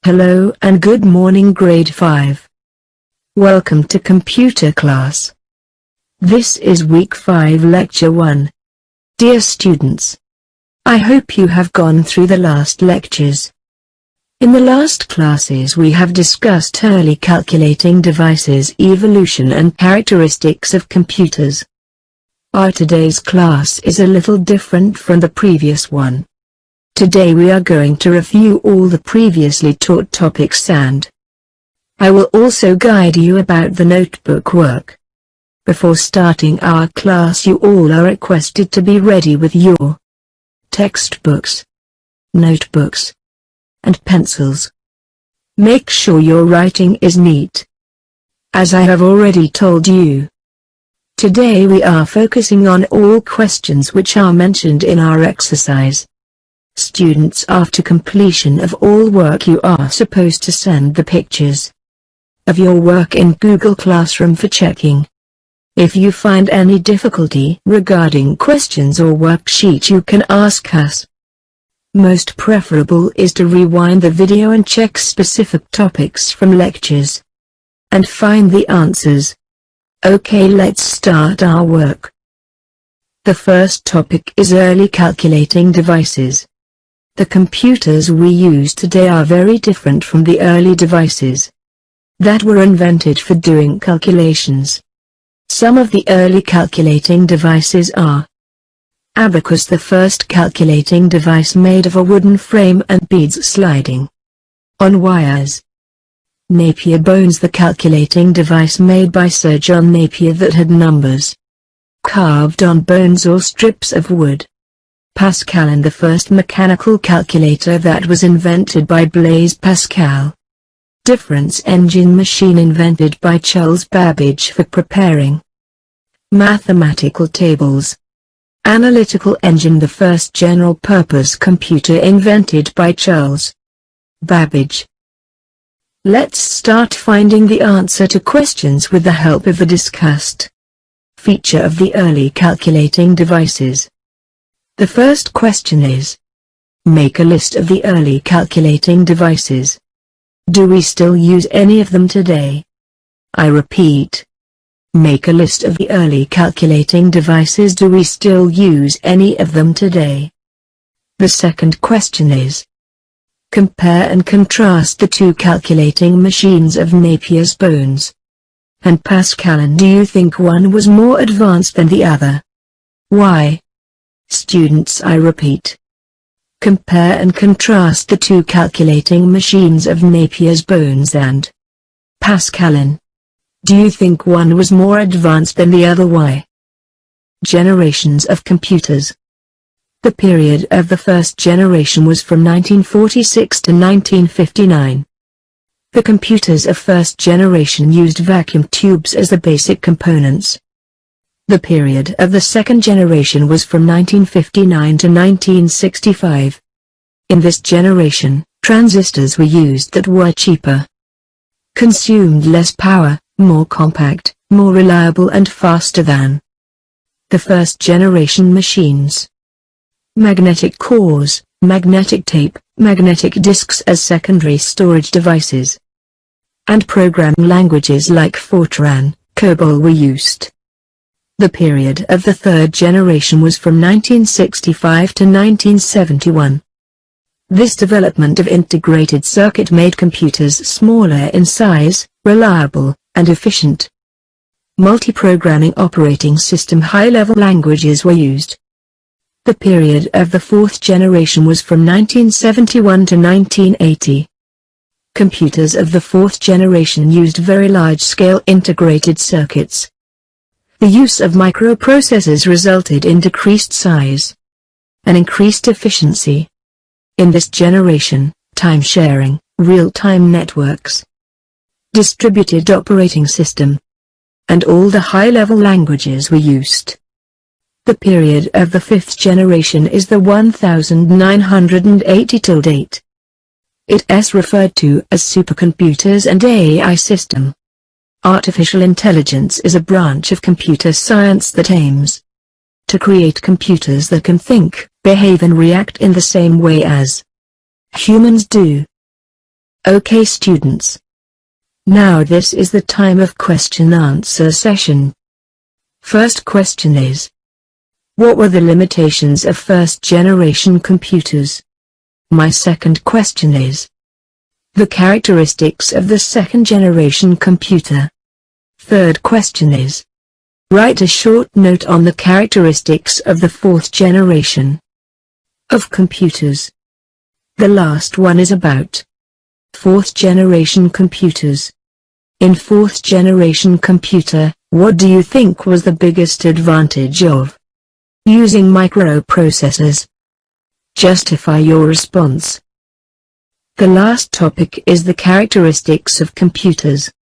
Hello and good morning grade 5. Welcome to computer class. This is week 5 lecture 1. Dear students, I hope you have gone through the last lectures. In the last classes we have discussed early calculating devices, evolution and characteristics of computers. Our today's class is a little different from the previous one. Today we are going to review all the previously taught topics and I will also guide you about the notebook work. Before starting our class, you all are requested to be ready with your textbooks, notebooks, and pencils. Make sure your writing is neat. As I have already told you, today we are focusing on all questions which are mentioned in our exercise. Students, after completion of all work you are supposed to send the pictures of your work in Google Classroom for checking. If you find any difficulty regarding questions or worksheet, you can ask us. Most preferable is to rewind the video and check specific topics from lectures and find the answers. Okay, let's start our work. The first topic is early calculating devices. The computers we use today are very different from the early devices that were invented for doing calculations. Some of the early calculating devices are abacus, the first calculating device made of a wooden frame and beads sliding on wires. Napier bones, the calculating device made by Sir John Napier that had numbers carved on bones or strips of wood. Pascal, the first mechanical calculator that was invented by Blaise Pascal. Difference engine machine invented by Charles Babbage for preparing mathematical tables. Analytical engine, the first general-purpose computer invented by Charles Babbage. Let's start finding the answer to questions with the help of the discussed feature of the early calculating devices. The first question is, make a list of the early calculating devices. Do we still use any of them today? I repeat. Make a list of the early calculating devices. Do we still use any of them today? The second question is, compare and contrast the two calculating machines of Napier's bones and Pascal. Do you think one was more advanced than the other? Why? Students, I repeat. Compare and contrast the two calculating machines of Napier's bones and Pascal. Do you think one was more advanced than the other? Why? Generations of computers. The period of the first generation was from 1946 to 1959. The computers of first generation used vacuum tubes as the basic components. The period of the second generation was from 1959 to 1965. In this generation, transistors were used that were cheaper, consumed less power, more compact, more reliable and faster than the first generation machines. Magnetic cores, magnetic tape, magnetic disks as secondary storage devices, and programming languages like Fortran, COBOL were used. The period of the third generation was from 1965 to 1971. This development of integrated circuit made computers smaller in size, reliable, and efficient. Multi-programming operating system high-level languages were used. The period of the fourth generation was from 1971 to 1980. Computers of the fourth generation used very large-scale integrated circuits. The use of microprocessors resulted in decreased size and increased efficiency. In this generation, time-sharing, real-time networks, distributed operating system, and all the high-level languages were used. The period of the fifth generation is the 1980 till date. It is referred to as supercomputers and AI system. Artificial intelligence is a branch of computer science that aims to create computers that can think, behave and react in the same way as humans do. Okay students. Now this is the time of question-answer session. First question is: what were the limitations of first-generation computers? My second question is: the characteristics of the second-generation computer. Third question is: write a short note on the characteristics of the fourth generation of computers. The last one is about fourth-generation computers. In fourth-generation computer, what do you think was the biggest advantage of using microprocessors? Justify your response. The last topic is the characteristics of computers.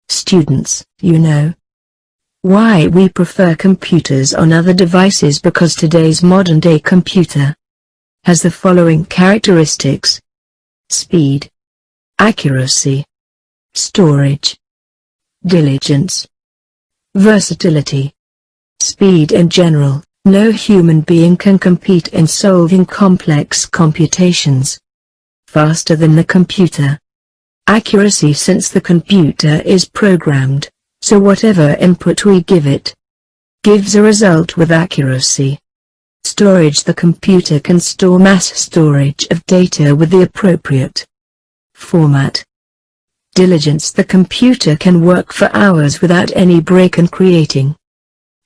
Students, you know why we prefer computers on other devices, because today's modern-day computer has the following characteristics: speed, accuracy, storage, diligence, versatility. Speed in general: no human being can compete in solving complex computations faster than the computer. Accuracy: since the computer is programmed, so whatever input we give it gives a result with accuracy. Storage: the computer can store mass storage of data with the appropriate format. Diligence: the computer can work for hours without any break and creating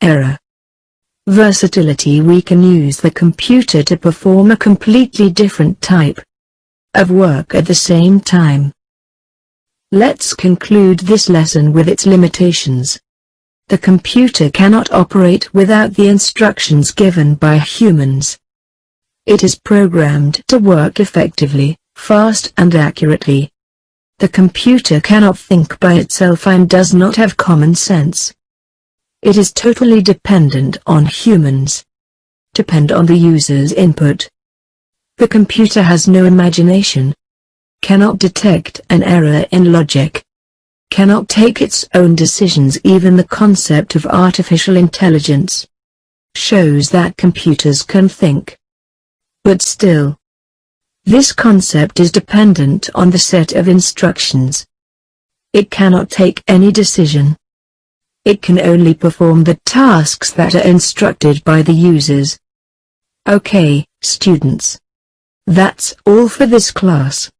error. Versatility: we can use the computer to perform a completely different type of work at the same time. Let's conclude this lesson with its limitations. The computer cannot operate without the instructions given by humans. It is programmed to work effectively, fast and accurately. The computer cannot think by itself and does not have common sense. It is totally dependent on humans. Depend on the user's input. The computer has no imagination. Cannot detect an error in logic. Cannot take its own decisions. Even the concept of artificial intelligence shows that computers can think. But still, this concept is dependent on the set of instructions. It cannot take any decision. It can only perform the tasks that are instructed by the users. Okay, students. That's all for this class.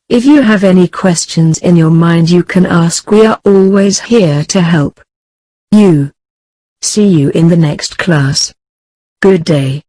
If you have any questions in your mind, you can ask. We are always here to help you. See you in the next class. Good day.